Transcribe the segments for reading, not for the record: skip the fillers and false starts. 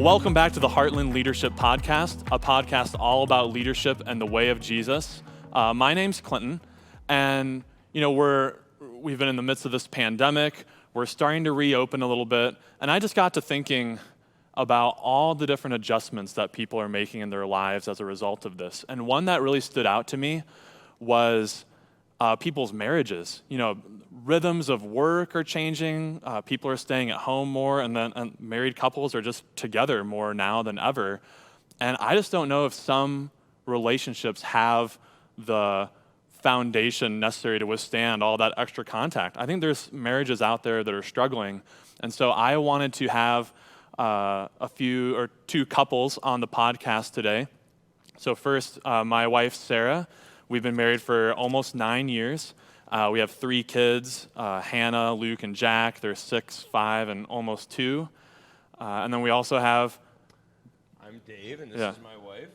Well, welcome back to the Heartland Leadership Podcast, a podcast all about leadership and the way of Jesus. My name's Clinton, and we've been in the midst of this pandemic. We're starting to reopen a little bit, and I just got to thinking about all the different adjustments that people are making in their lives as a result of this. And one that really stood out to me was people's marriages. Rhythms of work are changing. People are staying at home more, and married couples are just together more now than ever. And I just don't know if some relationships have the foundation necessary to withstand all that extra contact. I think there's marriages out there that are struggling. And so I wanted to have two couples on the podcast today. So first, my wife, Sara. We've been married for almost 9 years. We have 3 kids, Hannah, Luke, and Jack. They're 6, 5, and almost 2. And then we also have... I'm Dave, and this is my wife.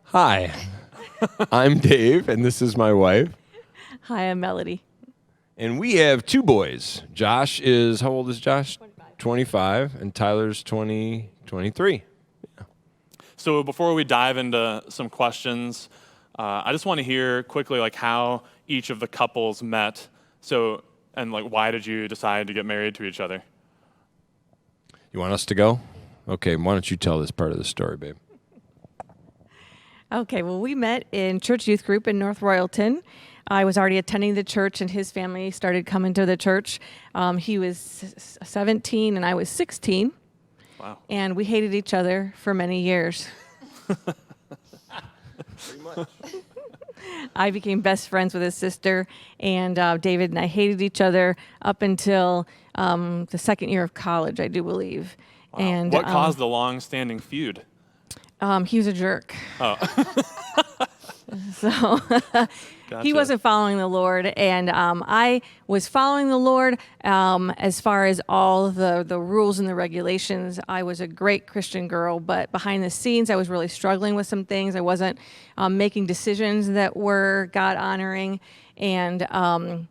Hi. I'm Dave, and this is my wife. Hi, I'm Melody. And we have 2 boys. Josh is, how old is Josh? 25, and Tyler's 23. Yeah. So before we dive into some questions, I just want to hear quickly how each of the couples met. So, and why did you decide to get married to each other? You want us to go? Okay, why don't you tell this part of the story, babe? Okay, well, we met in church youth group in North Royalton. I was already attending the church, and his family started coming to the church. He was 17, and I was 16. Wow. And we hated each other for many years. Pretty much. I became best friends with his sister, and David and I hated each other up until the second year of college, I do believe. Wow. And what caused the long-standing feud? He was a jerk. Oh. So Gotcha. He wasn't following the Lord, and I was following the Lord as far as all the rules and the regulations. I was a great Christian girl, but behind the scenes, I was really struggling with some things. I wasn't making decisions that were God-honoring, and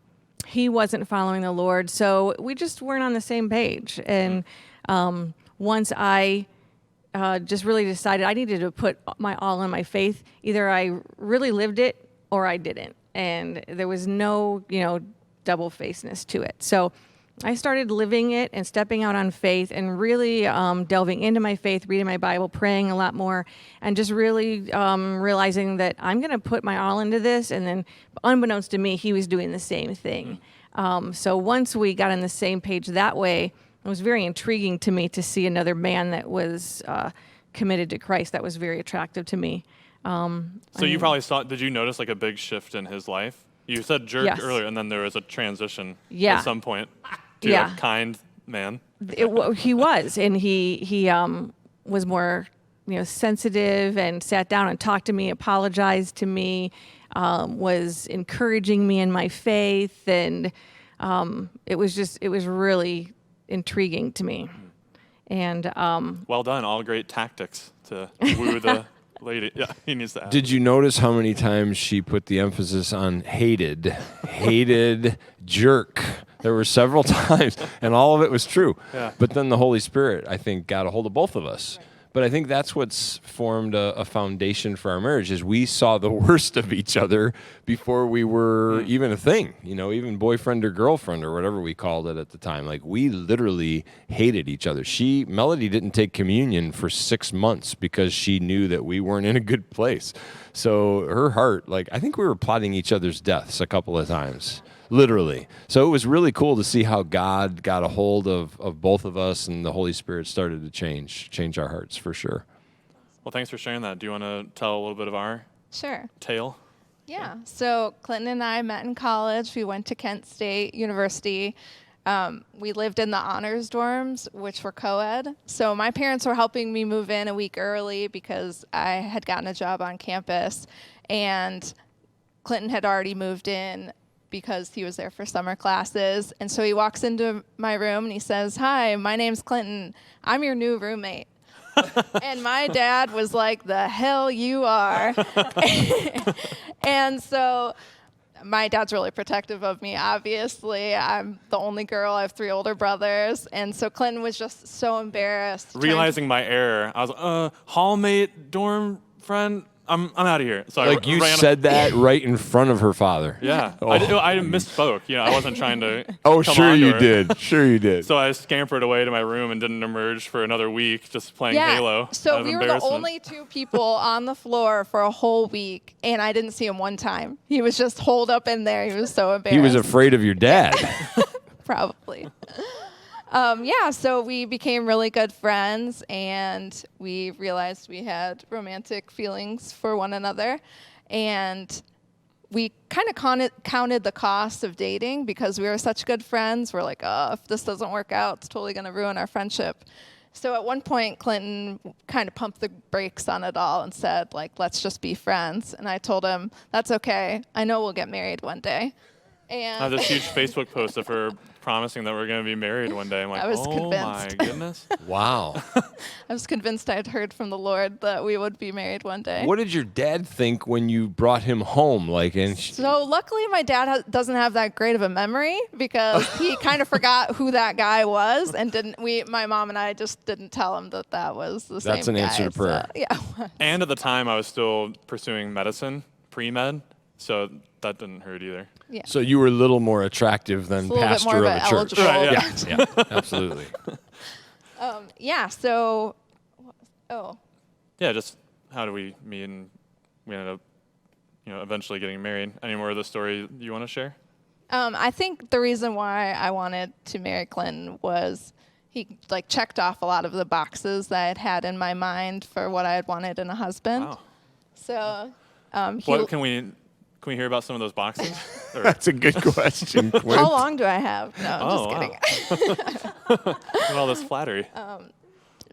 he wasn't following the Lord. So we just weren't on the same page. And once I just really decided I needed to put my all in my faith. Either I really lived it or I didn't. And there was no, double-facedness to it. So I started living it and stepping out on faith and really delving into my faith, reading my Bible, praying a lot more, and just really realizing that I'm going to put my all into this. And then unbeknownst to me, he was doing the same thing. So once we got on the same page that way, it was very intriguing to me to see another man that was committed to Christ. That was very attractive to me. So you probably did you notice a big shift in his life? You said jerk Yes. earlier, and then there was a transition Yeah. at some point to a kind man. He was, and he was more, sensitive and sat down and talked to me, apologized to me, was encouraging me in my faith, and it was really intriguing to me. And Well done, all great tactics to woo the lady. Yeah, he needs to add. Did you notice how many times she put the emphasis on hated, jerk? There were several times, and all of it was true. Yeah. But then the Holy Spirit, I think, got a hold of both of us. Right. But I think that's what's formed a foundation for our marriage, is we saw the worst of each other before we were even a thing, even boyfriend or girlfriend or whatever we called it at the time. We literally hated each other. Melody didn't take communion for 6 months because she knew that we weren't in a good place. So her heart, I think we were plotting each other's deaths a couple of times. Literally. So it was really cool to see how God got a hold of both of us, and the Holy Spirit started to change our hearts for sure. Well, thanks for sharing that. Do you want to tell a little bit of our tale? Yeah. So Clinton and I met in college. We went to Kent State University. We lived in the honors dorms, which were co-ed. So my parents were helping me move in a week early because I had gotten a job on campus, and Clinton had already moved in because he was there for summer classes. And so he walks into my room and he says, "Hi, my name's Clinton. I'm your new roommate." And my dad was like, "The hell you are." And so my dad's really protective of me, obviously. I'm the only girl. I have 3 older brothers. And so Clinton was just so embarrassed. Realizing my error, I was hallmate, dorm friend, I'm out of here. So Like I you ran. said that right in front of her father. Yeah. Oh. I misspoke. I wasn't trying to Oh, come sure on to you her. did. Sure you did. So I scampered away to my room and didn't emerge for another week, just playing Halo. So out of we were the embarrassment. only 2 people on the floor for a whole week, and I didn't see him one time. He was just holed up in there. He was so embarrassed. He was afraid of your dad. Probably. So we became really good friends, and we realized we had romantic feelings for one another. And we kind of counted the cost of dating because we were such good friends. We're like, if this doesn't work out, it's totally going to ruin our friendship. So at one point, Clinton kind of pumped the brakes on it all and said, like, let's just be friends. And I told him, that's okay. I know we'll get married one day. And I have this huge Facebook post of her promising that we're going to be married one day. I'm like, I was oh convinced. my goodness. Wow. I was convinced I'd heard from the Lord that we would be married one day. What did your dad think when you brought him home? So luckily my dad doesn't have that great of a memory because he kind of forgot who that guy was and my mom and I just didn't tell him that was the same guy. That's an answer to prayer. So, yeah. And at the time, I was still pursuing medicine, pre-med, so that didn't hurt either. Yeah. So you were a little more attractive than It's a little bit pastor more of of a an church. eligible- Right, yeah. Yeah, absolutely. So, Yeah, just how do we meet, and we ended up, eventually getting married. Any more of the story you want to share? I think the reason why I wanted to marry Clinton was he checked off a lot of the boxes that I had had in my mind for what I had wanted in a husband. Wow. So, What can we hear about some of those boxes? Or- That's a good question, Quint. how long do I have? No, I'm Oh, just kidding. Look at all this flattery.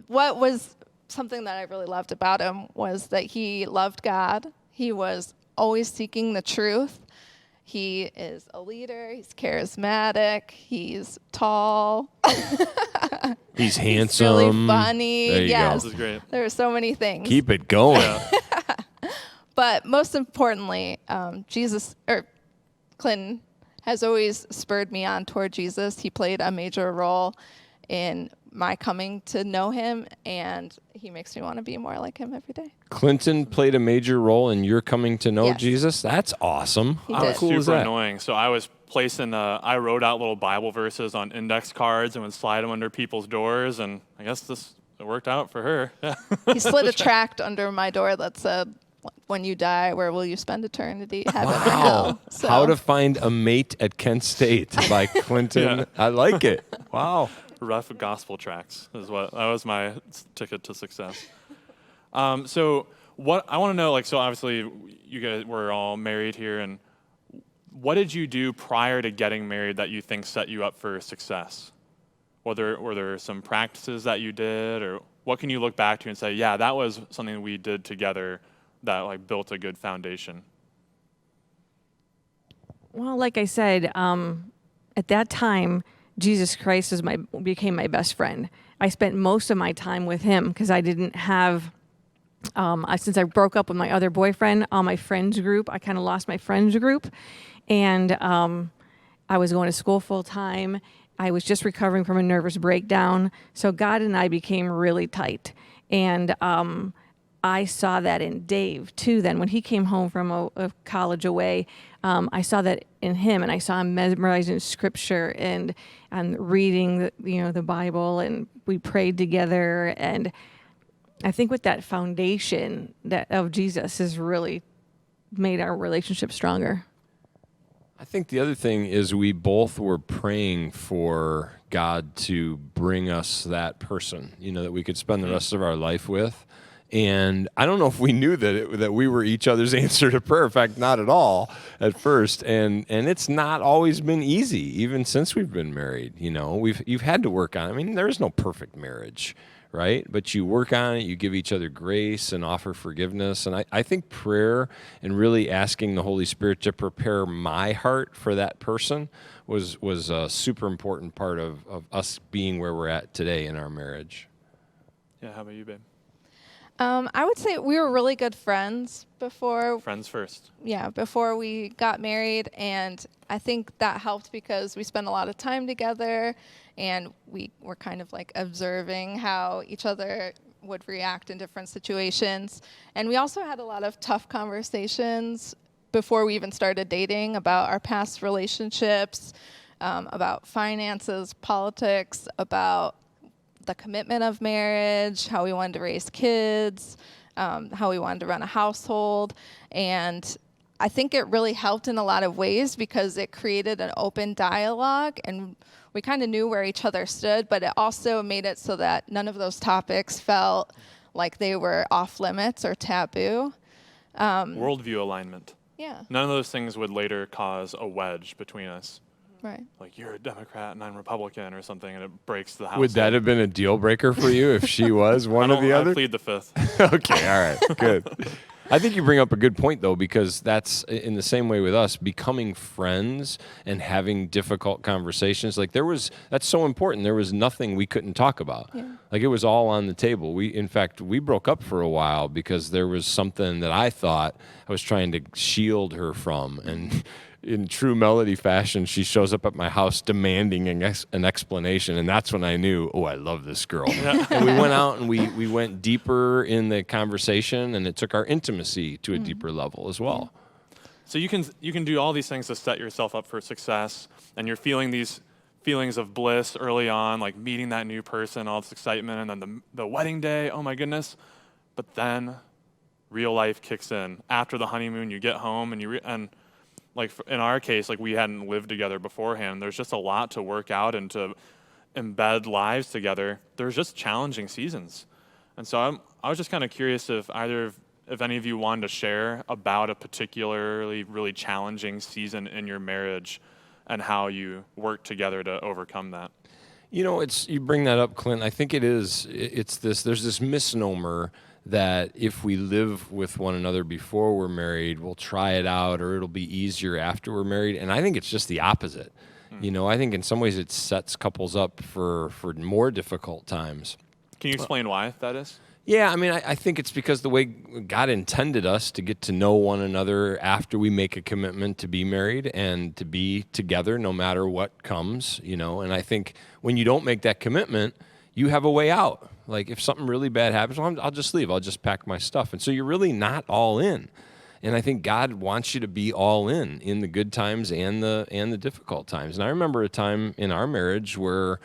What was something that I really loved about him was that he loved God. He was always seeking the truth. He is a leader. He's charismatic. He's tall. He's He's handsome. really funny. There you yes. This is great. There are so many things. Keep it going. But most importantly, Clinton has always spurred me on toward Jesus. He played a major role in my coming to know him, and he makes me want to be more like him every day. Clinton played a major role in your coming to know Yes. Jesus? That's awesome. He How did. was cool is super that? annoying. So I was placing I wrote out little Bible verses on index cards and would slide them under people's doors, and I guess it worked out for her. Yeah. He slid a tract under my door that said, "When you die, where will you spend eternity? Heaven or Wow. hell?" So, How to Find a Mate at Kent State by Clinton. Yeah. I like it. Wow. Rough gospel tracks that was my ticket to success. So what I want to know, so obviously you guys were all married here, and what did you do prior to getting married that you think set you up for success? Were there some practices that you did, or what can you look back to and say, yeah, that was something we did together that built a good foundation? Well, like I said, at that time, Jesus Christ became my best friend. I spent most of my time with him because I didn't have, since I broke up with my other boyfriend, my friends group, I kind of lost my friends group. And I was going to school full time. I was just recovering from a nervous breakdown. So God and I became really tight. And I saw that in Dave too. Then when he came home from a college away, I saw that in him, and I saw him memorizing scripture and reading the Bible, and we prayed together. And I think with that foundation of Jesus has really made our relationship stronger. I think the other thing is we both were praying for God to bring us that person, that we could spend the rest of our life with. And I don't know if we knew that we were each other's answer to prayer. In fact, not at all at first. And it's not always been easy, even since we've been married. You've had to work on it. I mean, there is no perfect marriage, right? But you work on it, you give each other grace and offer forgiveness. And I think prayer and really asking the Holy Spirit to prepare my heart for that person was a super important part of us being where we're at today in our marriage. Yeah, how about you, babe? I would say we were really good friends before. Friends first. Yeah, before we got married, and I think that helped because we spent a lot of time together, and we were kind of like observing how each other would react in different situations. And we also had a lot of tough conversations before we even started dating about our past relationships, about finances, politics, about the commitment of marriage, how we wanted to raise kids, how we wanted to run a household. And I think it really helped in a lot of ways because it created an open dialogue, and we kind of knew where each other stood, but it also made it so that none of those topics felt like they were off limits or taboo. Worldview alignment. Yeah, None of those things would later cause a wedge between us. right. Like, you're a Democrat and I'm Republican or something, and it breaks the house. Would that have been a deal breaker for you if she was one or the I other? plead the fifth. Okay, all right, good. I think you bring up a good point, though, because that's in the same way with us, becoming friends and having difficult conversations. Like that's so important. There was nothing we couldn't talk about. Yeah. Like it was all on the table. In fact, we broke up for a while because there was something that I thought I was trying to shield her from. And in true Melody fashion, she shows up at my house demanding an explanation, and that's when I knew, oh, I love this girl. And we went out and we went deeper in the conversation, and it took our intimacy to a deeper level as well. So you can do all these things to set yourself up for success, and you're feeling these feelings of bliss early on, like meeting that new person, all this excitement, and then the wedding day, oh my goodness. But then real life kicks in. After the honeymoon, you get home and like in our case, like we hadn't lived together beforehand. There's just a lot to work out and to embed lives together. There's just challenging seasons. And so I was just kind of curious if any of you wanted to share about a particularly really challenging season in your marriage and how you work together to overcome that. You know, you bring that up, Clint. I think there's this misnomer that if we live with one another before we're married, we'll try it out or it'll be easier after we're married. And I think it's just the opposite. You know, I think in some ways it sets couples up for more difficult times. Can you explain why that is? Yeah, I mean, I think it's because the way God intended us to get to know one another after we make a commitment to be married and to be together no matter what comes, you know. And I think when you don't make that commitment, you have a way out. Like if something really bad happens, well, I'll just leave. I'll just pack my stuff. And so you're really not all in. And I think God wants you to be all in the good times and the difficult times. And I remember a time in our marriage where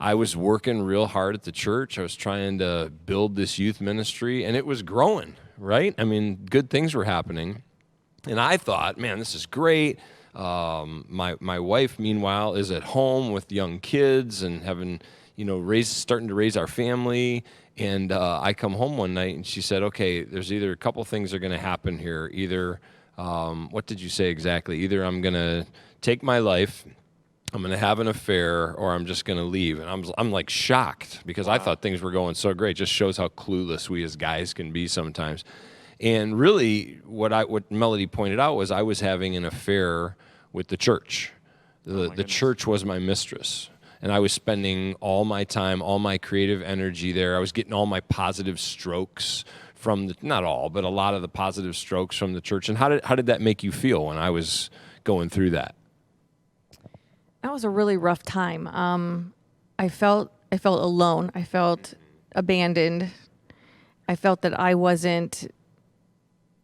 I was working real hard at the church. I was trying to build this youth ministry, and it was growing, right? I mean, good things were happening. And I thought, man, this is great. My wife, meanwhile, is at home with young kids and having, starting to raise our family. And I come home one night, and she said, okay, there's either a couple things are going to happen here. Either, what did you say exactly? Either I'm going to take my life, I'm going to have an affair, or I'm just going to leave. And I'm like shocked because I thought things were going so great. Just shows how clueless we as guys can be sometimes. And really what Melody pointed out was I was having an affair with the church. The church was my mistress. And I was spending all my time, all my creative energy there. I was getting all my positive strokes from not all, but a lot of the positive strokes from the church. And how did that make you feel when I was going through that? That was a really rough time. I felt alone. I felt abandoned. I felt that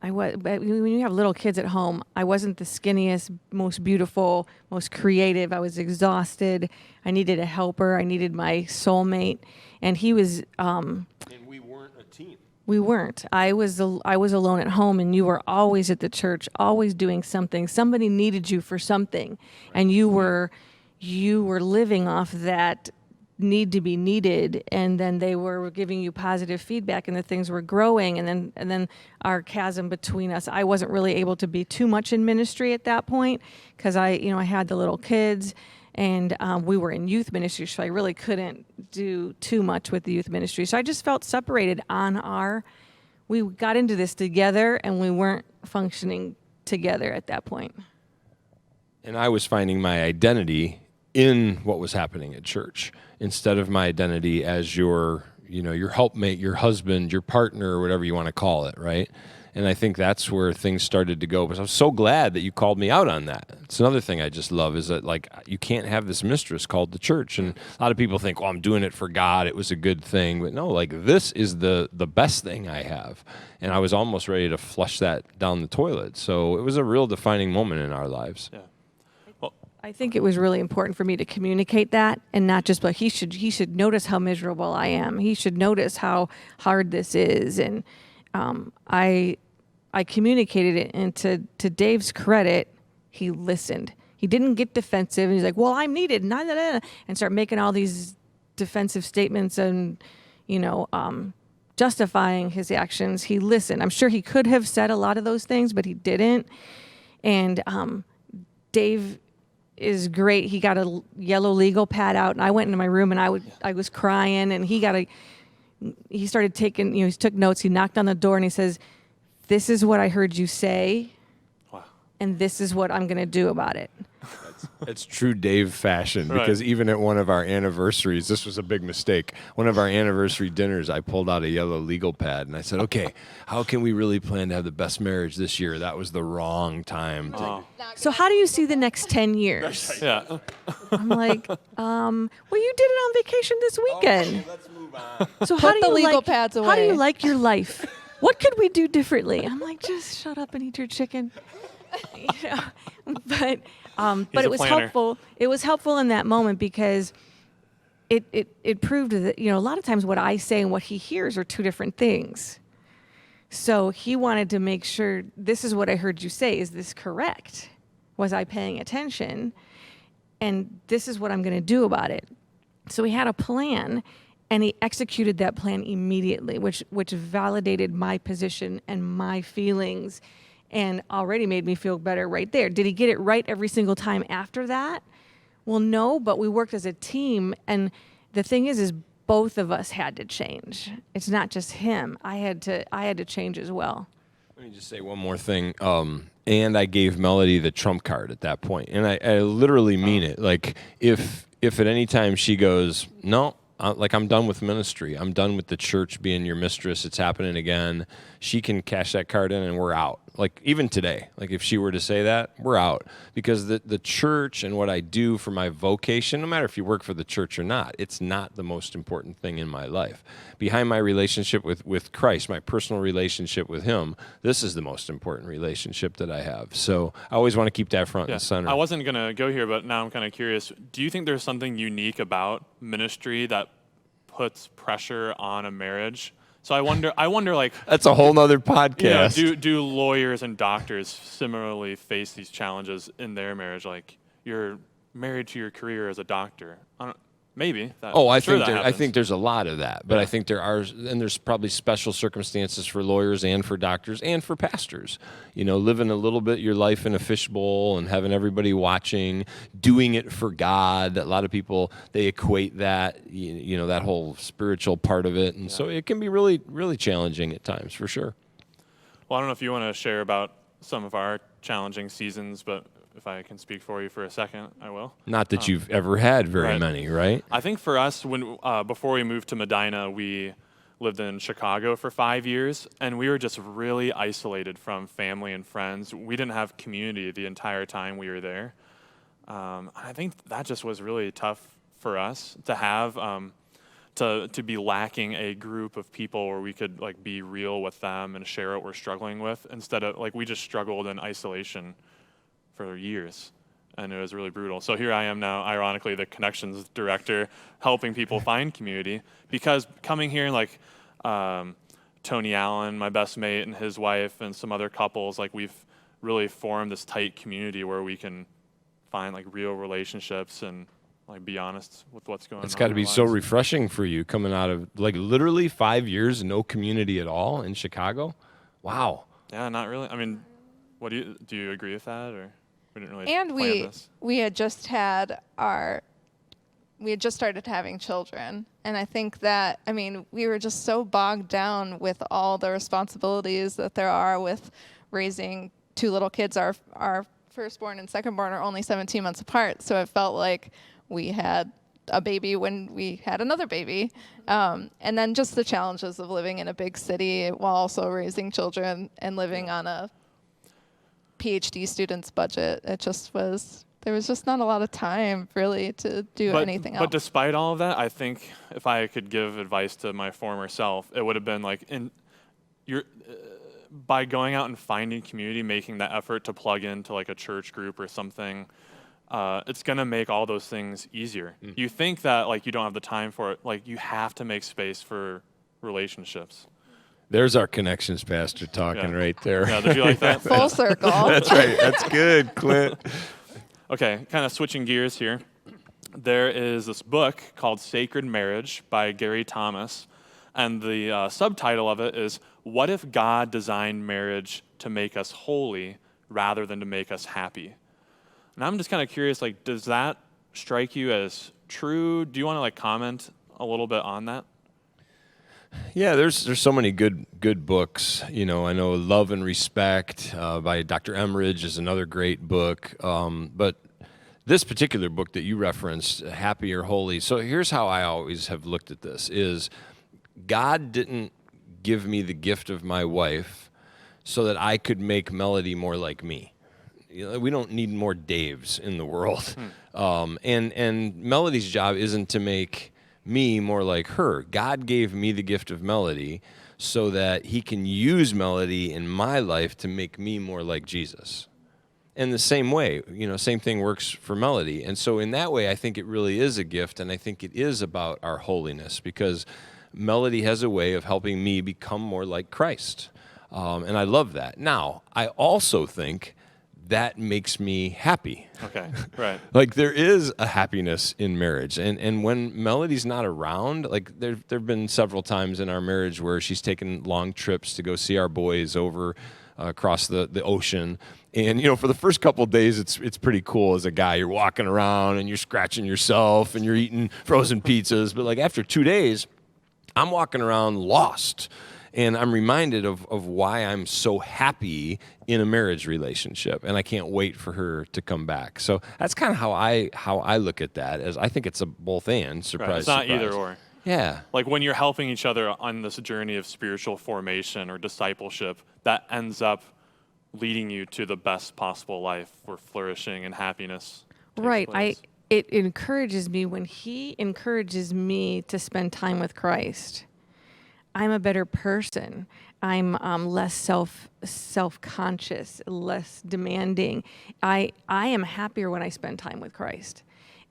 when you have little kids at home, I wasn't the skinniest, most beautiful, most creative. I was exhausted. I needed a helper. I needed my soulmate, and he was. And we weren't a team. We weren't. I was alone at home, and you were always at the church, always doing something. Somebody needed you for something, and you were living off that need to be needed, and then they were giving you positive feedback, and the things were growing, and then our chasm between us. I wasn't really able to be too much in ministry at that point because I had the little kids, and we were in youth ministry, so I really couldn't do too much with the youth ministry. So I just felt separated we got into this together, and we weren't functioning together at that point. And I was finding my identity in what was happening at church instead of my identity as your your helpmate, your husband, your partner, or whatever you want to call it, right? And I think that's where things started to go. But I'm so glad that you called me out on that. It's another thing I just love is that, like, you can't have this mistress called the church. And a lot of people think, well, I'm doing it for God. It was a good thing. But no, like, this is the best thing I have. And I was almost ready to flush that down the toilet. So it was a real defining moment in our lives. Yeah. Well, I think it was really important for me to communicate that and not just, but he should notice how miserable I am. He should notice how hard this is. And I communicated it, and to Dave's credit, he listened. He didn't get defensive, and he's like, well, I'm needed, and start making all these defensive statements and, justifying his actions. He listened. I'm sure he could have said a lot of those things, but he didn't. And Dave is great. He got a yellow legal pad out, and I went into my room, and I was crying, and he started taking, he took notes. He knocked on the door, and he says, this is what I heard you say, wow. and this is what I'm going to do about it. It's true Dave fashion, Right. because even at one of our anniversaries, this was a big mistake. One of our anniversary dinners, I pulled out a yellow legal pad, and I said, okay, how can we really plan to have the best marriage this year? That was the wrong time. So how do you see the next 10 years? Yeah. I'm like, well, you did it on vacation this weekend. Let's move on. So how do the you legal like, pads How do away. you like your life? What could we do differently? I'm like, just shut up and eat your chicken. But it was planner. helpful. It was helpful in that moment because it proved that, a lot of times what I say and what he hears are two different things. So he wanted to make sure, this is what I heard you say. Is this correct? Was I paying attention? And this is what I'm going to do about it. So he had a plan, and he executed that plan immediately, which validated my position and my feelings and already made me feel better right there. Did he get it right every single time after that? Well, no, but we worked as a team. And the thing is both of us had to change. It's not just him. I had to change as well. Let me just say one more thing. And I gave Melody the trump card at that point. And I literally mean it. Like, if at any time she goes, no, I'm done with ministry. I'm done with the church being your mistress. It's happening again. She can cash that card in and we're out. Like, even today, like, if she were to say that, we're out. Because the church and what I do for my vocation, no matter if you work for the church or not, it's not the most important thing in my life. Behind my relationship with Christ, my personal relationship with him, this is the most important relationship that I have. So I always want to keep that front and center. I wasn't going to go here, but now I'm kind of curious. Do you think there's something unique about ministry that puts pressure on a marriage? So I wonder, like, That's a whole nother podcast. do lawyers and doctors similarly face these challenges in their marriage? Like, you're married to your career as a doctor. Maybe. I happens. think there's a lot of that, but I think there's probably special circumstances for lawyers and for doctors and for pastors. Living a little bit your life in a fishbowl and having everybody watching, doing it for God. A lot of people, they equate that, that whole spiritual part of it, and so it can be really, really challenging at times, for sure. Well, I don't know if you want to share about some of our challenging seasons, but if I can speak for you for a second, I will. Not that you've ever had very Right. many, right? I think for us, before we moved to Medina, we lived in Chicago for 5 years, and we were just really isolated from family and friends. We didn't have community the entire time we were there. I think that just was really tough for us to have, to be lacking a group of people where we could, like, be real with them and share what we're struggling with, instead of, like, we just struggled in isolation for years, and it was really brutal. So here I am now, ironically, the connections director, helping people find community, because coming here, like, Tony Allen, my best mate, and his wife, and some other couples, like, we've really formed this tight community where we can find, like, real relationships and, like, be honest with what's going on. It's got to be so refreshing for you coming out of, like, literally 5 years, no community at all in Chicago. Wow. Yeah, not really. I mean, do you agree with that, or? We didn't really And plan this. we had just started having children, and I think that, we were just so bogged down with all the responsibilities that there are with raising two little kids. Our firstborn and secondborn are only 17 months apart, so it felt like we had a baby when we had another baby. And then just the challenges of living in a big city while also raising children and living on a PhD student's budget. There was just not a lot of time really to do anything else. But despite all of that, I think if I could give advice to my former self, it would have been like, by going out and finding community, making that effort to plug into like a church group or something, it's going to make all those things easier. You think that like you don't have the time for it, like you have to make space for relationships. There's our connections pastor talking right there. Yeah, did you like that? Full circle. That's right. That's good, Clint. Okay, kind of switching gears here. There is this book called Sacred Marriage by Gary Thomas, and the subtitle of it is, "What if God designed marriage to make us holy rather than to make us happy?" And I'm just kind of curious, like, does that strike you as true? Do you want to like comment a little bit on that? Yeah, there's so many good books. I know Love and Respect by Dr. Emridge is another great book. But this particular book that you referenced, Happy or Holy. So here's how I always have looked at this: is God didn't give me the gift of my wife so that I could make Melody more like me. We don't need more Daves in the world. And Melody's job isn't to make me more like her. God gave me the gift of Melody so that he can use Melody in my life to make me more like Jesus. And the same way, same thing works for Melody. And so in that way, I think it really is a gift, and I think it is about our holiness, because Melody has a way of helping me become more like Christ. And I love that. Now, I also think that makes me happy. Okay, right. Like there is a happiness in marriage. And when Melody's not around, like there've been several times in our marriage where she's taken long trips to go see our boys over across the ocean. And, for the first couple of days, it's pretty cool as a guy. You're walking around and you're scratching yourself and you're eating frozen pizzas. But like after 2 days, I'm walking around lost. And I'm reminded of why I'm so happy in a marriage relationship, and I can't wait for her to come back. So that's kind of how I look at that. As I think it's a both and. Surprise, right. It's not surprise. either or. Yeah. Like when you're helping each other on this journey of spiritual formation or discipleship, that ends up leading you to the best possible life where flourishing and happiness takes Right. place. It encourages me when he encourages me to spend time with Christ. I'm a better person. I'm less self-conscious, less demanding. I am happier when I spend time with Christ.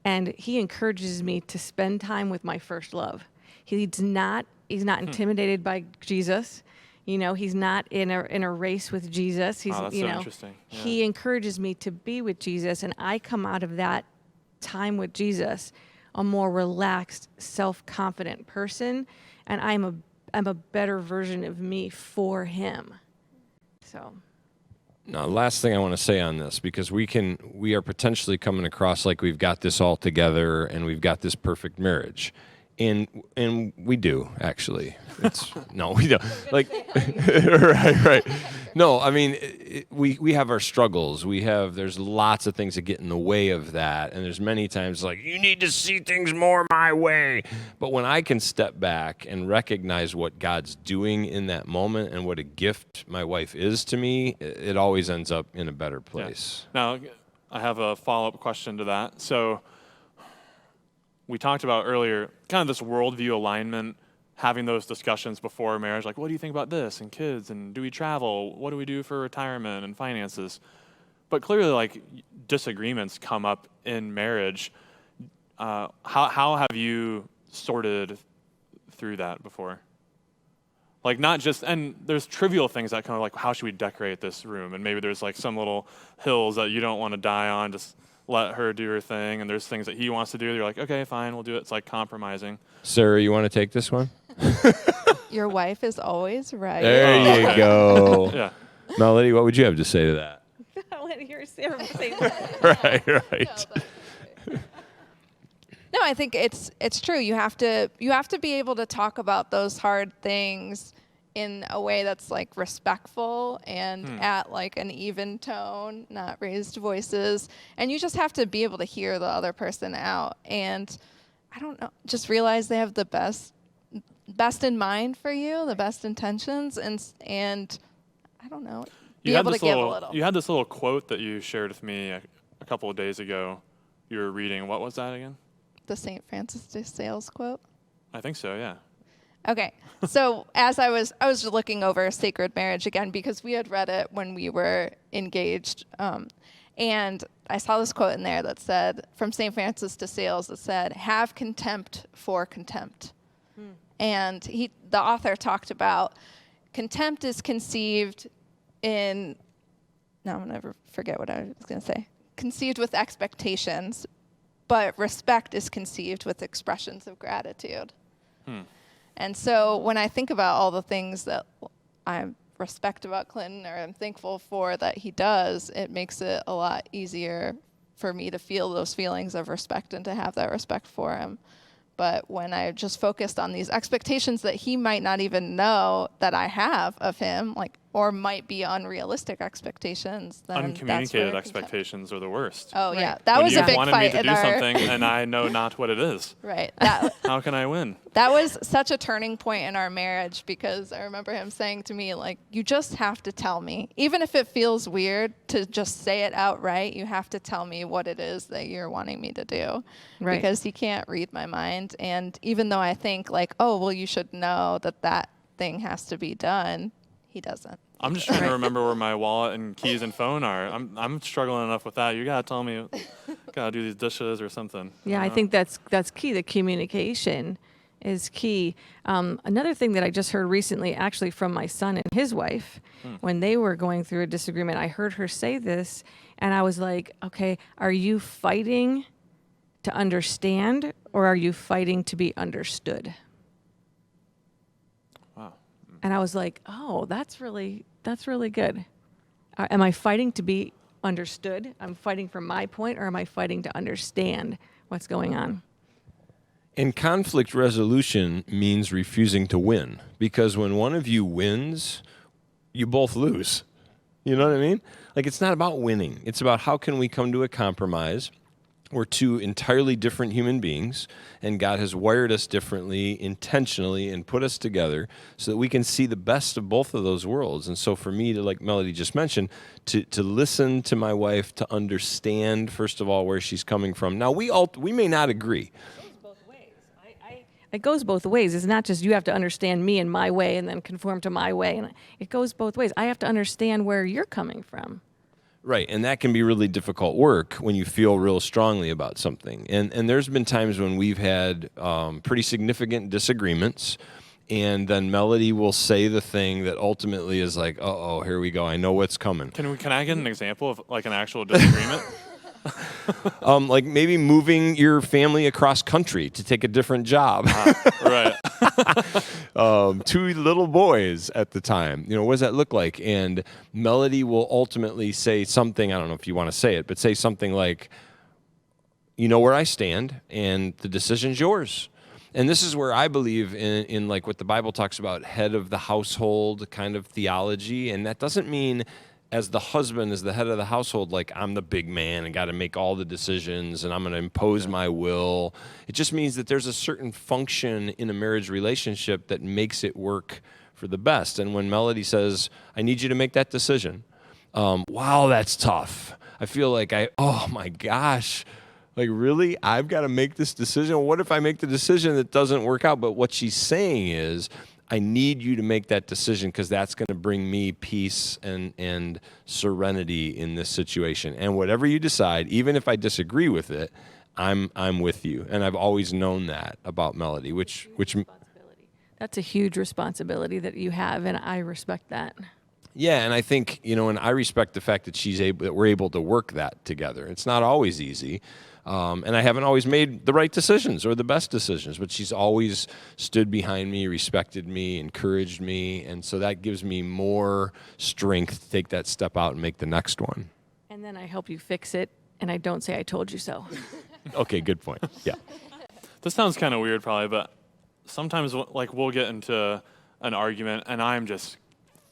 And he encourages me to spend time with my first love. He's not intimidated by Jesus. He's not in a race with Jesus. He's that's so interesting. Yeah. He encourages me to be with Jesus, and I come out of that time with Jesus a more relaxed, self-confident person, and I'm a better version of me for him. So. Now, last thing I want to say on this, because we are potentially coming across like we've got this all together and we've got this perfect marriage. And we do, actually. No, we don't. Like, right. No, I mean, we have our struggles. There's lots of things that get in the way of that. And there's many times like, you need to see things more my way. But when I can step back and recognize what God's doing in that moment and what a gift my wife is to me, it always ends up in a better place. Yeah. Now, I have a follow-up question to that. So we talked about earlier kind of this worldview alignment, having those discussions before marriage, like, what do you think about this and kids, and do we travel? What do we do for retirement and finances? But clearly, like, disagreements come up in marriage. How have you sorted through that before? Like, not just, and there's trivial things that kind of like, how should we decorate this room? And maybe there's like some little hills that you don't want to die on, just let her do her thing, and there's things that he wants to do. You're like, okay, fine, we'll do it. It's like compromising. Sarah, you want to take this one? Your wife is always right. There you go. Yeah. Melody, what would you have to say to that? I want to hear Sarah say that. Right. No, I think it's true. You have to be able to talk about those hard things in a way that's like respectful and at like an even tone, not raised voices. And you just have to be able to hear the other person out. And I don't know, just realize they have the best in mind for you, the best intentions, and I don't know, be able to give a little. You had this little quote that you shared with me a couple of days ago. You were reading. What was that again? The St. Francis de Sales quote? I think so, yeah. Okay. So as I was looking over Sacred Marriage again because we had read it when we were engaged, and I saw this quote in there that said, from St. Francis de Sales, that said, "Have contempt for contempt." And the author talked about contempt is conceived in, now I'm going to forget what I was going to say, conceived with expectations, but respect is conceived with expressions of gratitude. And so when I think about all the things that I respect about Clinton or I'm thankful for that he does, it makes it a lot easier for me to feel those feelings of respect and to have that respect for him. But when I just focused on these expectations that he might not even know that I have of him, or might be unrealistic expectations, then uncommunicated expectations are the worst. Oh, right. Yeah. That was a big fight. You wanted me to do something, and I know not what it is. Right. How can I win? That was such a turning point in our marriage because I remember him saying to me, you just have to tell me. Even if it feels weird to just say it outright, you have to tell me what it is that you're wanting me to do. Right. Because he can't read my mind. And even though I think, oh, well, you should know that thing has to be done, he doesn't. I'm just trying to remember where my wallet and keys and phone are. I'm struggling enough with that. You gotta tell me, gotta do these dishes or something. Yeah, I think that's key. The communication is key. Another thing that I just heard recently, actually from my son and his wife, when they were going through a disagreement, I heard her say this, and I was like, okay, are you fighting to understand, or are you fighting to be understood? And I was like, oh, that's really good. Am I fighting to be understood? I'm fighting for my point, or am I fighting to understand what's going on? And conflict resolution means refusing to win, because when one of you wins, you both lose. You know what I mean? It's not about winning. It's about how can we come to a compromise. We're two entirely different human beings, and God has wired us differently intentionally and put us together so that we can see the best of both of those worlds. And so for me to, like Melody just mentioned, to listen to my wife, to understand, first of all, where she's coming from. Now, we may not agree. It goes both ways. It's not just you have to understand me and my way and then conform to my way. And it goes both ways. I have to understand where you're coming from. Right, and that can be really difficult work when you feel real strongly about something. And there's been times when we've had pretty significant disagreements, and then Melody will say the thing that ultimately is like, uh-oh, here we go, I know what's coming. Can I get an example of an actual disagreement? Maybe moving your family across country to take a different job. Right. 2 little boys at the time. What does that look like? And Melody will ultimately say something, I don't know if you want to say it, but say something like, you know where I stand, and the decision's yours. And this is where I believe in what the Bible talks about, head of the household kind of theology. And that doesn't mean as the husband, as the head of the household, I'm the big man and got to make all the decisions and I'm going to impose my will. It just means that there's a certain function in a marriage relationship that makes it work for the best. And when Melody says, I need you to make that decision, wow, that's tough. I feel oh my gosh, really? I've got to make this decision? What if I make the decision that doesn't work out? But what she's saying is, I need you to make that decision because that's going to bring me peace and serenity in this situation. And whatever you decide, even if I disagree with it, I'm with you. And I've always known that about Melody, which that's a huge responsibility that you have, and I respect that. Yeah, and I think, and I respect the fact that we're able to work that together. It's not always easy. And I haven't always made the right decisions or the best decisions, but she's always stood behind me, respected me, encouraged me, and so that gives me more strength to take that step out and make the next one. And then I help you fix it, and I don't say I told you so. Okay, good point. Yeah. This sounds kind of weird probably, but sometimes we'll get into an argument, and I'm just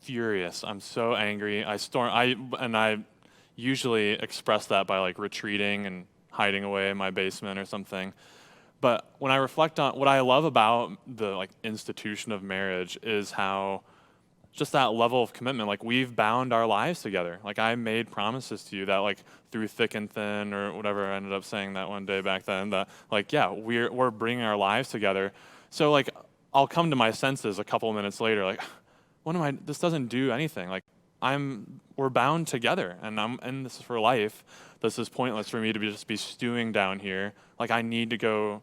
furious. I'm so angry. I usually express that by retreating and hiding away in my basement or something. But when I reflect on what I love about the like institution of marriage is how just that level of commitment, like we've bound our lives together. Like I made promises to you that like through thick and thin or whatever, I ended up saying that one day back then, that like, yeah, we're bringing our lives together. So like I'll come to my senses a couple of minutes later, like, this doesn't do anything. Like we're bound together and this is for life. This is pointless for me to just be stewing down here. Like I need to go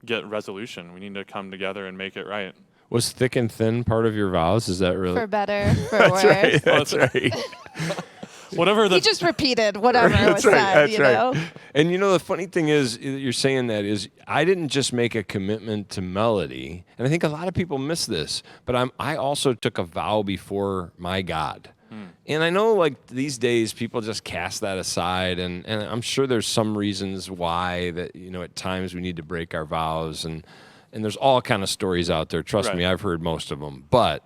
get resolution. We need to come together and make it right. Was thick and thin part of your vows? Is that really? For better, for That's worse. right. That's right. Whatever He just repeated whatever was said, That's you right. know? And the funny thing is, you're saying that is, I didn't just make a commitment to Melody, and I think a lot of people miss this, but I also took a vow before my God. And I know like these days people just cast that aside, and I'm sure there's some reasons why that, at times we need to break our vows, and there's all kind of stories out there. Trust me, I've heard most of them. But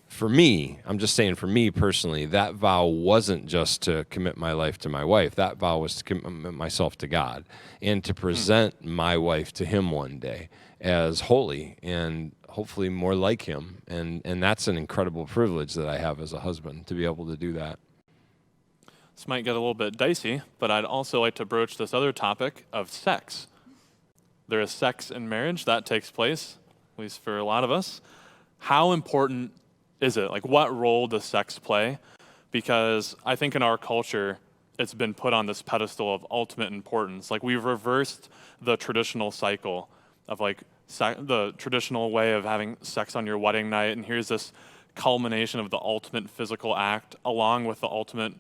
for me, I'm just saying for me personally, that vow wasn't just to commit my life to my wife. That vow was to commit myself to God and to present my wife to him one day as holy and hopefully more like him. And that's an incredible privilege that I have as a husband to be able to do that. This might get a little bit dicey, but I'd also like to broach this other topic of sex. There is sex in marriage that takes place, at least for a lot of us. How important is it? Like, what role does sex play? Because I think in our culture, it's been put on this pedestal of ultimate importance. Like, we've reversed the traditional cycle of like the traditional way of having sex on your wedding night, and here's this culmination of the ultimate physical act along with the ultimate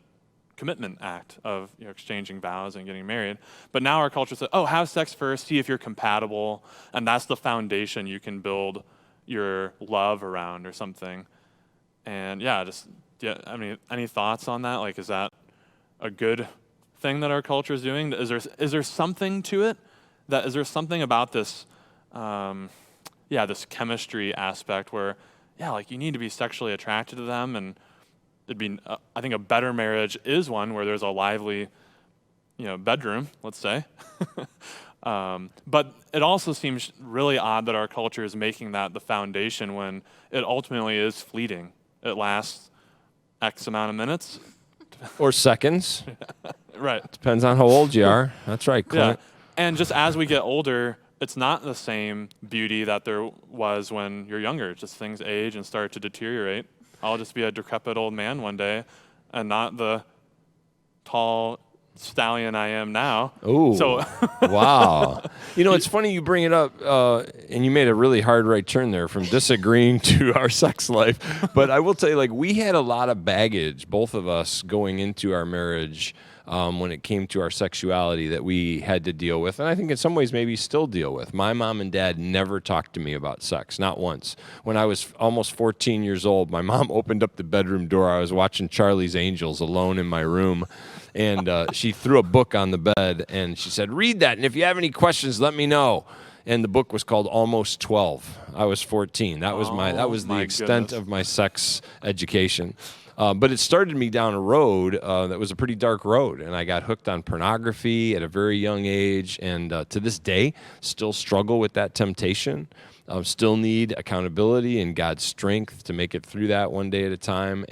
commitment act of exchanging vows and getting married. But now our culture says, have sex first, see if you're compatible, and that's the foundation you can build your love around or something. And any thoughts on that? Like, is that a good thing that our culture is doing? Is there something to it? Is there something about this this chemistry aspect where you need to be sexually attracted to them, and it'd be I think a better marriage is one where there's a lively bedroom, let's say. But it also seems really odd that our culture is making that the foundation when it ultimately is fleeting. It lasts X amount of minutes. Or seconds. Right. Depends on how old you are. That's right, Clint. Yeah. And just as we get older, it's not the same beauty that there was when you're younger. Just things age and start to deteriorate. I'll just be a decrepit old man one day and not the tall stallion I am now. Ooh. So Wow. It's funny you bring it up, and you made a really hard right turn there from disagreeing to our sex life. But I will tell you, we had a lot of baggage, both of us, going into our marriage when it came to our sexuality that we had to deal with. And I think in some ways maybe still deal with. My mom and dad never talked to me about sex, not once. When I was almost 14 years old, my mom opened up the bedroom door. I was watching Charlie's Angels alone in my room. And she threw a book on the bed, and she said, "Read that, and if you have any questions, let me know." And the book was called Almost 12. I was 14. That was the extent of my sex education. But it started me down a road that was a pretty dark road, and I got hooked on pornography at a very young age, and to this day, still struggle with that temptation. Still need accountability and God's strength to make it through that one day at a time.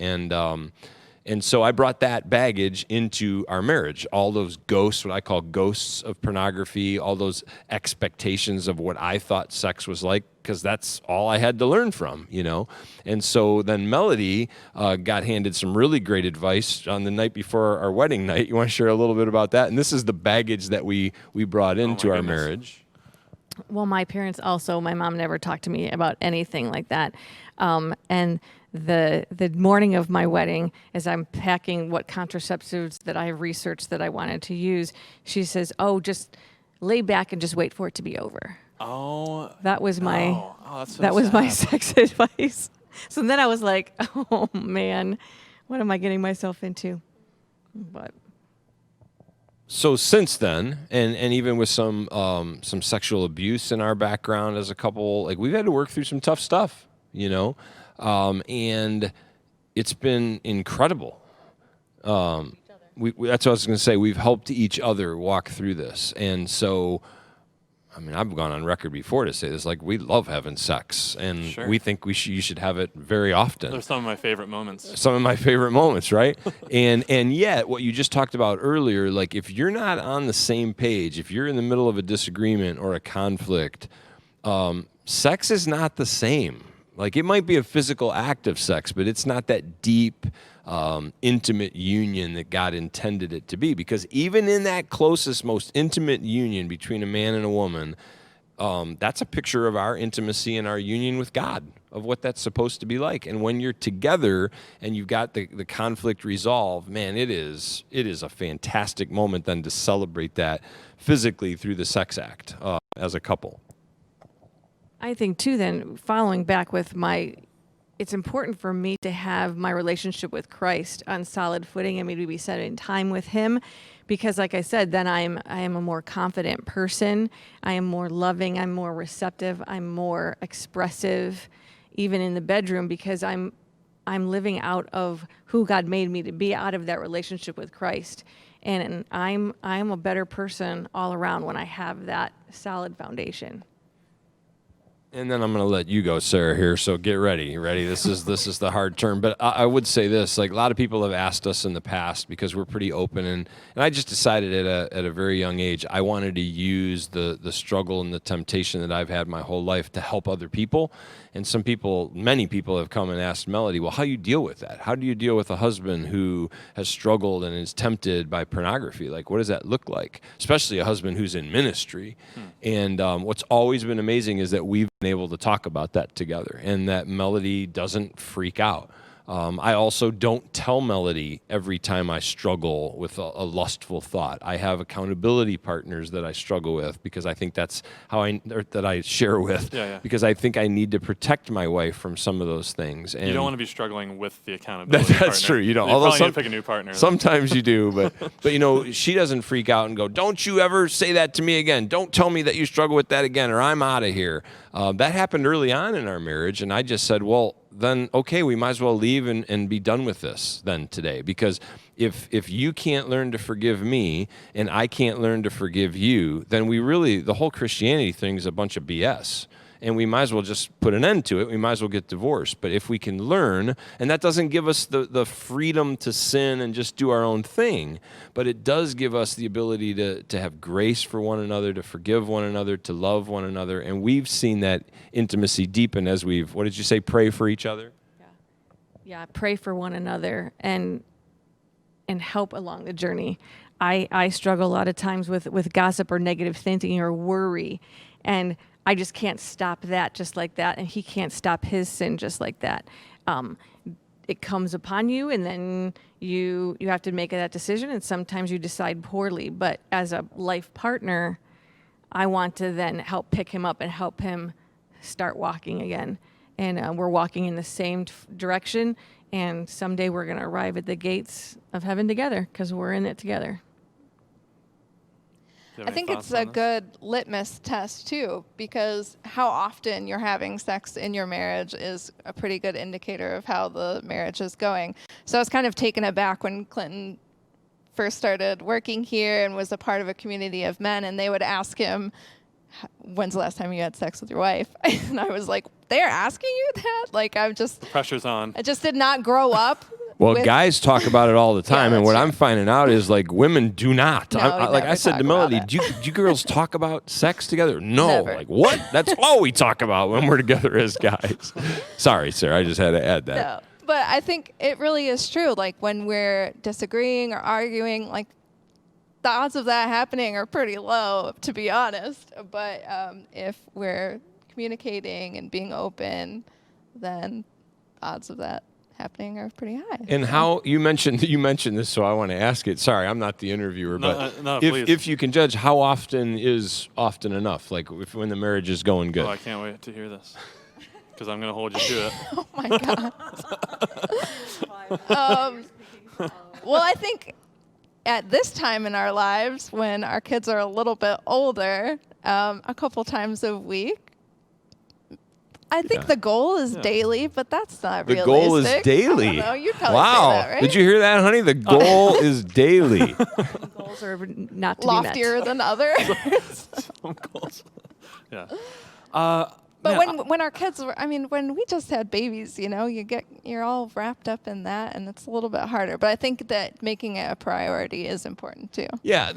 And so I brought that baggage into our marriage. All those ghosts, what I call ghosts of pornography, all those expectations of what I thought sex was like, because that's all I had to learn from, And so then Melody got handed some really great advice on the night before our wedding night. You want to share a little bit about that? And this is the baggage that we brought into our marriage. Well, my mom never talked to me about anything like that. And the morning of my wedding, as I'm packing what contraceptives that I have researched that I wanted to use, she says, just lay back and just wait for it to be over. Oh. That was my that's so that was my sad. sex advice. So then I was like, oh man, what am I getting myself into? But So since then, and even with some sexual abuse in our background as a couple, we've had to work through some tough stuff, and it's been incredible. That's what I was going to say. We've helped each other walk through this, and so I mean, I've gone on record before to say this, like, we love having sex, and Sure. we think you should have it very often. Those are some of my favorite moments. Some of my favorite moments, right? and yet, what you just talked about earlier, like, if you're not on the same page, if you're in the middle of a disagreement or a conflict, sex is not the same. Like, it might be a physical act of sex, but it's not that deep, intimate union that God intended it to be. Because even in that closest, most intimate union between a man and a woman, that's a picture of our intimacy and our union with God, of what that's supposed to be like. And when you're together and you've got the conflict resolved, man, it is a fantastic moment then to celebrate that physically through the sex act as a couple. I think too, then following back with it's important for me to have my relationship with Christ on solid footing and maybe be spending time with him, because like I said, then I am a more confident person. I am more loving. I'm more receptive. I'm more expressive, even in the bedroom, because I'm living out of who God made me to be, out of that relationship with Christ. And I'm a better person all around when I have that solid foundation. And then I'm going to let you go, Sarah, here. So get ready. This is the hard turn. But I would say this: like, a lot of people have asked us in the past, because we're pretty open, and I just decided at a very young age I wanted to use the struggle and the temptation that I've had my whole life to help other people. And many people have come and asked Melody, well, how do you deal with that? How do you deal with a husband who has struggled and is tempted by pornography? Like, what does that look like? Especially a husband who's in ministry. And what's always been amazing is that we've been able to talk about that together, and that Melody doesn't freak out. I also don't tell Melody every time I struggle with a lustful thought. I have accountability partners that I struggle with, because I think that's that I share with, because I think I need to protect my wife from some of those things. And you don't want to be struggling with the accountability that's partner. true. You don't. You Although probably need to pick a new partner. Sometimes you do, but you know, she doesn't freak out and go, "Don't you ever say that to me again. Don't tell me that you struggle with that again, or I'm out of here." That happened early on in our marriage, and I just said, well, then, okay, we might as well leave and be done with this then today. Because if you can't learn to forgive me and I can't learn to forgive you, then the whole Christianity thing is a bunch of BS. And we might as well just put an end to it. We might as well get divorced. But if we can learn, and that doesn't give us the freedom to sin and just do our own thing, but it does give us the ability to have grace for one another, to forgive one another, to love one another. And we've seen that intimacy deepen as what did you say, pray for each other? Yeah, pray for one another and help along the journey. I struggle a lot of times with gossip or negative thinking or worry, and I just can't stop that just like that, and he can't stop his sin just like that. It comes upon you, and then you have to make that decision, and sometimes you decide poorly. But as a life partner, I want to then help pick him up and help him start walking again. And we're walking in the same direction, and someday we're going to arrive at the gates of heaven together, because we're in it together. I think it's a good litmus test too, because how often you're having sex in your marriage is a pretty good indicator of how the marriage is going. So I was kind of taken aback when Clinton first started working here and was a part of a community of men, and they would ask him, when's the last time you had sex with your wife? And I was like, they're asking you that? Like, the pressure's on. I just did not grow up. Well, guys talk about it all the time, and what I'm finding out is, like, women do not. No, like I said to Melody, do you girls talk about sex together? No. Never. Like, what? That's all we talk about when we're together as guys. Sorry, Sarah, I just had to add that. No, but I think it really is true. Like, when we're disagreeing or arguing, like, the odds of that happening are pretty low, to be honest. But if we're communicating and being open, then odds of that happening are pretty high. And how you mentioned this, so I want to ask it. Sorry, I'm not the interviewer, but no, if you can judge, how often is often enough? Like, when the marriage is going good. Oh, I can't wait to hear this, because I'm going to hold you to it. Oh my God. Well, I think at this time in our lives, when our kids are a little bit older, a couple times a week, I think the goal is daily, but that's not The realistic. goal is daily. I don't know. You'd probably Wow. say that, right? Did you hear that, honey? The goal is daily. Goals are not to Loftier be met. than others. Some goals. Yeah. But Man, when our kids were, when we just had babies, you're all wrapped up in that, and it's a little bit harder. But I think that making it a priority is important too. Yeah,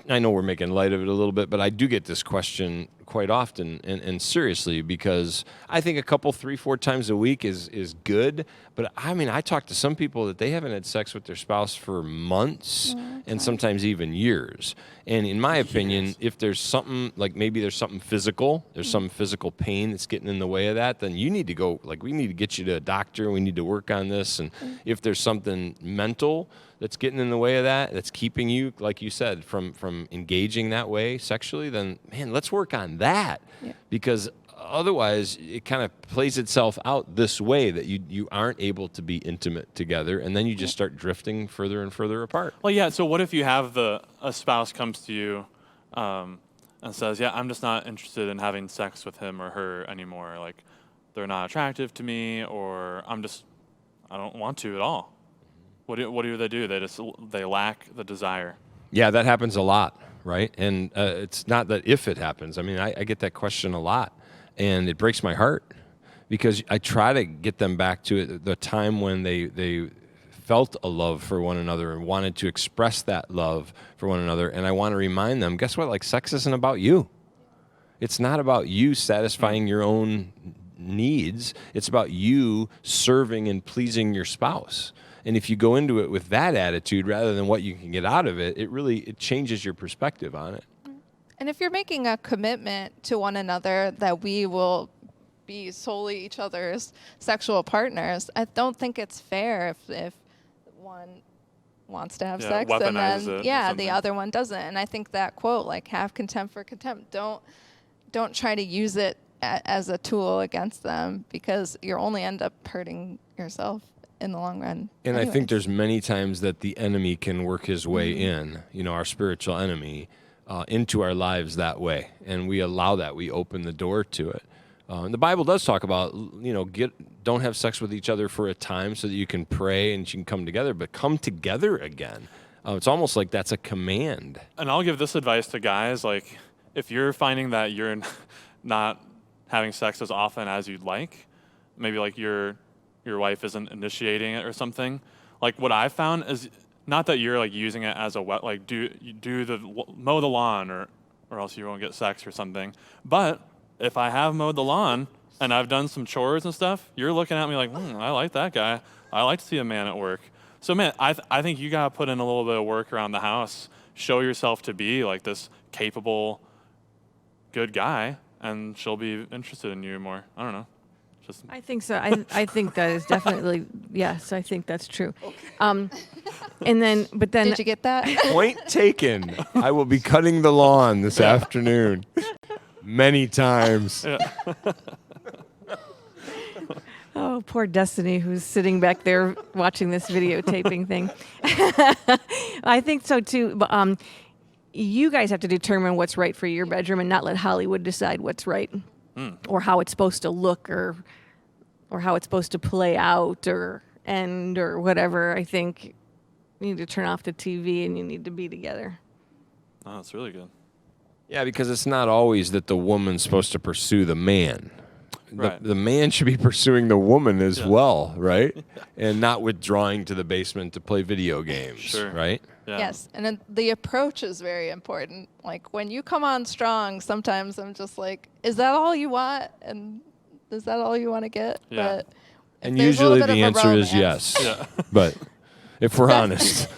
I know we're making light of it a little bit, but I do get this question quite often and seriously, because I think a couple, 3-4 times a week is good. But I talk to some people that they haven't had sex with their spouse for months and sometimes even years. And in my opinion, if there's something, like maybe there's something physical, there's some physical pain that's getting in the way of that, then you need to go, we need to get you to a doctor, we need to work on this. And if there's something mental that's getting in the way of that, that's keeping you, like you said, from engaging that way sexually, then, man, let's work on that. Yeah. Because otherwise, it kind of plays itself out this way that you aren't able to be intimate together, and then you just start drifting further and further apart. Well, yeah, so what if you have a spouse comes to you and says, yeah, I'm just not interested in having sex with him or her anymore. Like, they're not attractive to me, or I don't want to at all. What do they do? They lack the desire. Yeah, that happens a lot, right? And it's not that if it happens. I get that question a lot, and it breaks my heart, because I try to get them back to it, the time when they felt a love for one another and wanted to express that love for one another. And I want to remind them, guess what? Sex isn't about you. It's not about you satisfying your own needs. It's about you serving and pleasing your spouse. And if you go into it with that attitude rather than what you can get out of it, it changes your perspective on it. And if you're making a commitment to one another that we will be solely each other's sexual partners, I don't think it's fair if one wants to have sex and then the other one doesn't. And I think that quote, have contempt for contempt, don't try to use it as a tool against them, because you'll only end up hurting yourself in the long run. And anyways. I think there's many times that the enemy can work his way in, our spiritual enemy, into our lives that way. And we allow that. We open the door to it. And the Bible does talk about, don't have sex with each other for a time so that you can pray and you can come together, but come together again. It's almost like that's a command. And I'll give this advice to guys, if you're finding that you're not having sex as often as you'd like, maybe your wife isn't initiating it or something. What I've found is not that you're using it as a mow the lawn or else you won't get sex or something. But if I have mowed the lawn and I've done some chores and stuff, you're looking at me like, I like that guy. I like to see a man at work. So man, I think you gotta put in a little bit of work around the house, show yourself to be this capable, good guy, and she'll be interested in you more. I don't know. I think so. I think that is definitely, yes, I think that's true. But then. Did you get that? Point taken. I will be cutting the lawn this afternoon. Many times. Yeah. Oh, poor Destiny, who's sitting back there watching this videotaping thing. I think so too. But you guys have to determine what's right for your bedroom and not let Hollywood decide what's right. Or how it's supposed to look, or how it's supposed to play out, or end, or whatever. I think you need to turn off the TV and you need to be together. Oh, that's really good. Yeah, because it's not always that the woman's supposed to pursue the man. Right. The man should be pursuing the woman as well, right? And not withdrawing to the basement to play video games, right? Yeah. Yes, and then the approach is very important. When you come on strong, sometimes I'm just is that all you want? And is that all you want to get? Yeah. But usually the answer is yes. Yeah. But if we're honest,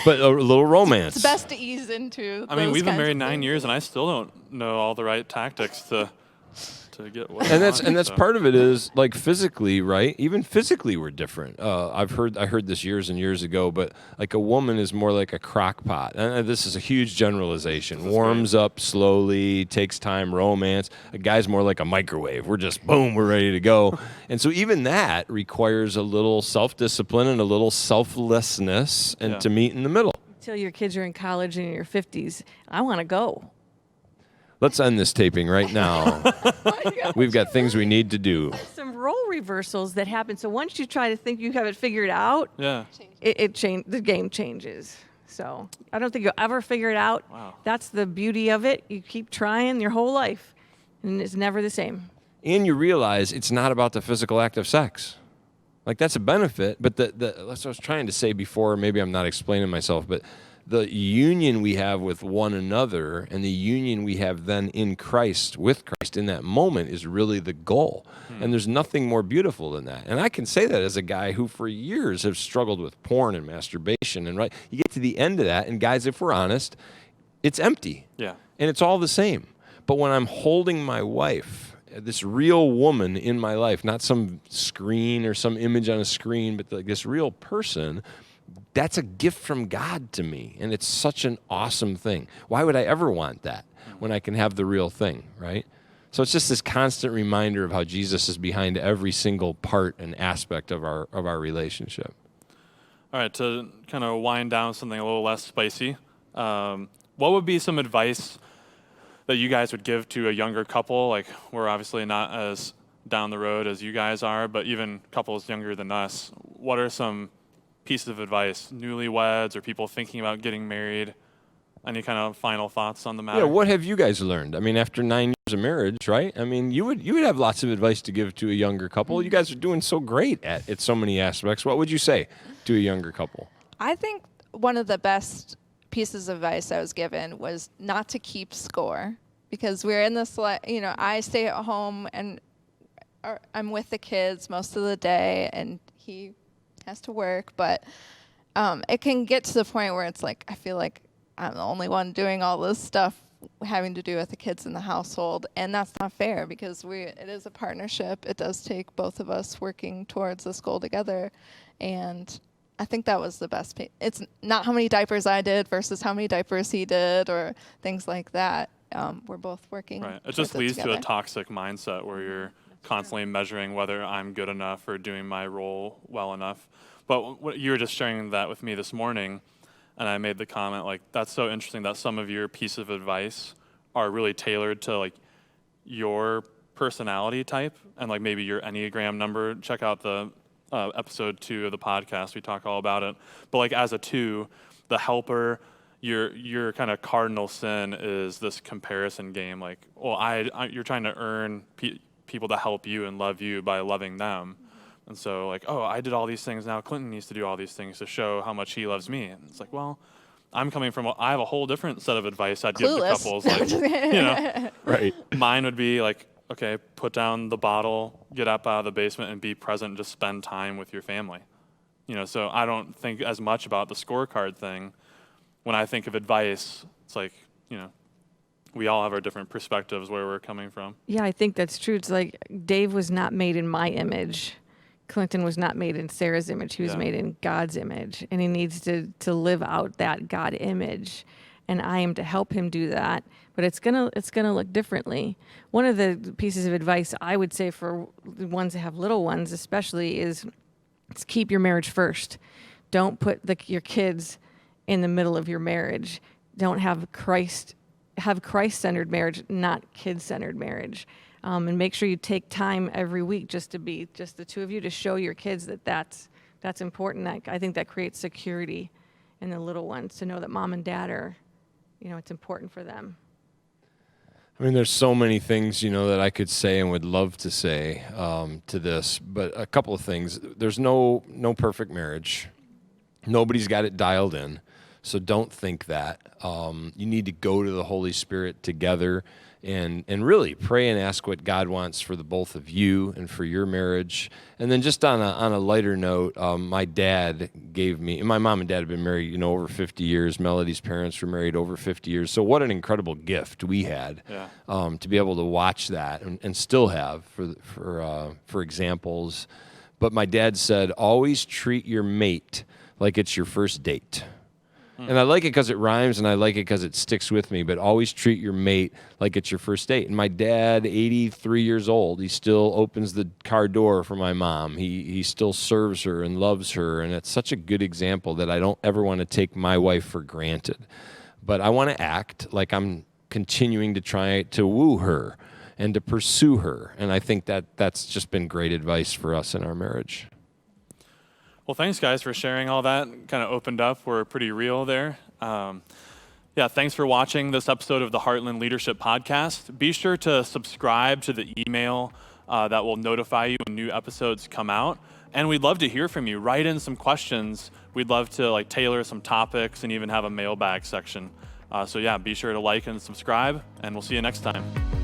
but a little romance. It's best to ease into. We've been married 9 years, and I still don't know all the right tactics to get what. And that's part of it is physically, right? Even physically, we're different. I heard this years and years ago, but a woman is more like a crock pot. And this is a huge generalization. Warms up slowly, takes time, romance. A guy's more like a microwave. We're just boom, we're ready to go. And so even that requires a little self-discipline and a little selflessness, and to meet in the middle. Until your kids are in college and in your 50s, I want to go. Let's end this taping right now. We've got things we need to do. Some role reversals that happen. So once you try to think you have it figured out, Yeah. the game changes. So I don't think you'll ever figure it out. Wow. That's the beauty of it. You keep trying your whole life, and it's never the same. And you realize it's not about the physical act of sex. Like, that's a benefit, but that's what I was trying to say before. Maybe I'm not explaining myself, but the union we have with one another and the union we have then in Christ, with Christ in that moment, is really the goal. And there's nothing more beautiful than that. And I can say that as a guy who for years have struggled with porn and masturbation. And you get to the end of that, and guys, if we're honest, it's empty. Yeah. And it's all the same. But when I'm holding my wife, this real woman in my life, not some screen or some image on a screen, but like this real person, that's a gift from God to me. And it's such an awesome thing. Why would I ever want that when I can have the real thing, right? So it's just this constant reminder of how Jesus is behind every single part and aspect of our relationship. All right, to kind of wind down something a little less spicy, what would be some advice that you guys would give to a younger couple? Like, we're obviously not as down the road as you guys are, but even couples younger than us, what are some pieces of advice? Newlyweds or people thinking about getting married? Any kind of final thoughts on the matter? Yeah, what have you guys learned? I mean, after 9 years of marriage, right? I mean, you would have lots of advice to give to a younger couple. You guys are doing so great at so many aspects. What would you say to a younger couple? I think one of the best pieces of advice I was given was not to keep score, because we're in this, I stay at home and I'm with the kids most of the day, and he has to work, but it can get to the point where it's like, I feel like I'm the only one doing all this stuff having to do with the kids in the household, and that's not fair, because it is a partnership. It does take both of us working towards this goal together, and I think that was the best. It's not how many diapers I did versus how many diapers he did or things like that. We're both working. Right. It just leads to a toxic mindset where you're constantly measuring whether I'm good enough or doing my role well enough. But what you were just sharing that with me this morning, and I made the comment, like, that's so interesting that some of your pieces of advice are really tailored to, like, your personality type and, like, maybe your Enneagram number. Check out the episode 2 of the podcast. We talk all about it. But, like, as a 2, the helper, your kind of cardinal sin is this comparison game. Like, well, you're trying to earn people to help you and love you by loving them. And so, like, oh, I did all these things, now Clinton needs to do all these things to show how much he loves me. And it's like, well, I'm coming from, I have a whole different set of advice I'd give to couples. Like, Right. Mine would be like, okay, put down the bottle, get up out of the basement and be present and just spend time with your family. So I don't think as much about the scorecard thing. When I think of advice, it's like, we all have our different perspectives where we're coming from. Yeah, I think that's true. It's like Dave was not made in my image. Clinton was not made in Sarah's image. He was made in God's image, and he needs to live out that God image. And I am to help him do that, but it's gonna look differently. One of the pieces of advice I would say for the ones that have little ones, especially, is keep your marriage first. Don't put your kids in the middle of your marriage. Don't have Christ-centered marriage, not kid-centered marriage. And make sure you take time every week just to be just the two of you, to show your kids that's important. I think that creates security in the little ones, to know that mom and dad are, it's important for them. I mean, there's so many things, that I could say and would love to say to this, but a couple of things. There's no perfect marriage. Nobody's got it dialed in, so don't think that. You need to go to the Holy Spirit together and really pray and ask what God wants for the both of you and for your marriage. And then just on a lighter note, my dad gave me, and my mom and dad have been married, over 50 years. Melody's parents were married over 50 years. So what an incredible gift we had to be able to watch that and still have for examples. But my dad said, always treat your mate like it's your first date. And I like it because it rhymes, and I like it because it sticks with me, but always treat your mate like it's your first date. And my dad, 83 years old, he still opens the car door for my mom. He still serves her and loves her, and it's such a good example that I don't ever want to take my wife for granted. But I want to act like I'm continuing to try to woo her and to pursue her. And I think that's just been great advice for us in our marriage. Well, thanks, guys, for sharing all that. Kind of opened up. We're pretty real there. Yeah, thanks for watching this episode of the Heartland Leadership Podcast. Be sure to subscribe to the email that will notify you when new episodes come out. And we'd love to hear from you. Write in some questions. We'd love to tailor some topics and even have a mailbag section. So yeah, be sure to like and subscribe, and we'll see you next time.